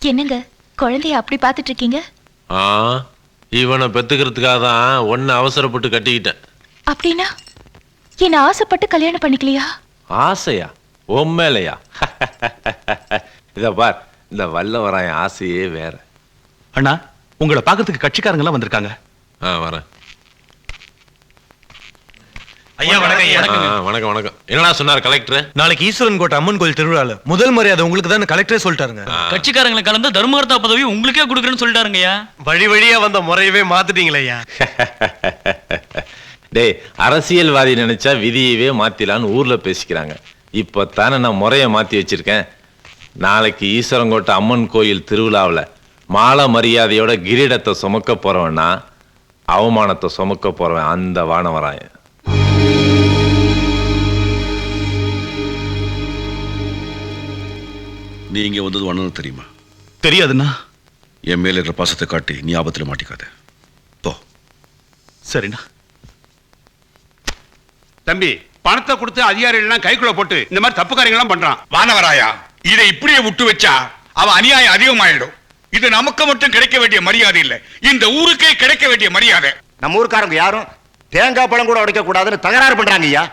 என்னங்க குழந்தைய அப்படி பாத்துட்டு இருக்கீங்க? இவனை பெத்துக்கிறதுக்காக தான் ஒன்னு அவசரப்பட்டு கட்டிக்கிட்டேன். அப்படின்னா என்ன ஆசைப்பட்டு கல்யாணம் பண்ணிக்கலையா? ஆசையா? உண்மையிலையா? இத பார், இந்த வல்லவராயன் ஆசையே வேற. அண்ணா, உங்களை பார்க்கறதுக்கு கட்சிக்காரங்க எல்லாம் வந்திருக்காங்க. வரேன். ஐயா வணக்கம். வணக்கம் வணக்கம். என்னடா சொன்னார் கலெக்டர்? நாளைக்கு ஈஸ்வரன் கோட்டை அம்மன் கோயில் திருவிழால முதல் மரியாதை உங்களுக்கு தான் கலெக்டரே சொல்லிட்டாருங்க. கட்சிக்காரங்களை கலந்து தர்மகர்த்தா பதவி உங்களுக்கே கொடுக்குறேன்னு சொல்லிட்டாருங்கய்யா. வழி வழியா வந்த முறையவே மாத்திட்டீங்களே ஐயா. டேய், அரசியல்வாதி நினைச்சா விதியவே மாத்திலான்னு ஊர்ல பேசிக்கிறாங்க. இப்ப தானே நான் முறைய மாத்தி வச்சிருக்கேன். நாளைக்கு ஈஸ்வரங்கோட்டை அம்மன் கோயில் திருவிழாவில் மாலை மரியாதையோட கிரீடத்தை சுமக்க போறவன்னா அவமானத்தை சுமக்க போறவன் அந்த வானவராயன். நீ இங்க வந்தது ஒன்னு தெரியுமா? தெரியாதுண்ணா. என் மேல இருக்கிற பாசத்தை காட்டி நீ ஆபத்துல மாட்டிக்காத. போ. சரிண்ணா. தம்பி, பணத்தை கொடுத்து அதிகாரிகள் கைக்குள்ள போட்டு இந்த மாதிரி தப்பு காரியங்கள்லாம் பண்றான். வானவராயா, இதை இப்படியே விட்டு வச்சா அவன் அநியாயம் அதிகமாயிடும். இது நமக்கு மட்டும் கிடைக்க வேண்டிய மரியாதை இல்ல, இந்த ஊருக்கே கிடைக்க வேண்டிய மரியாதை. நம்ம ஊருக்காரங்க யாரும் தேங்காய் பழம் கூட உடைக்க கூடாதுன்னு தகராறு பண்றாங்க ஐயா.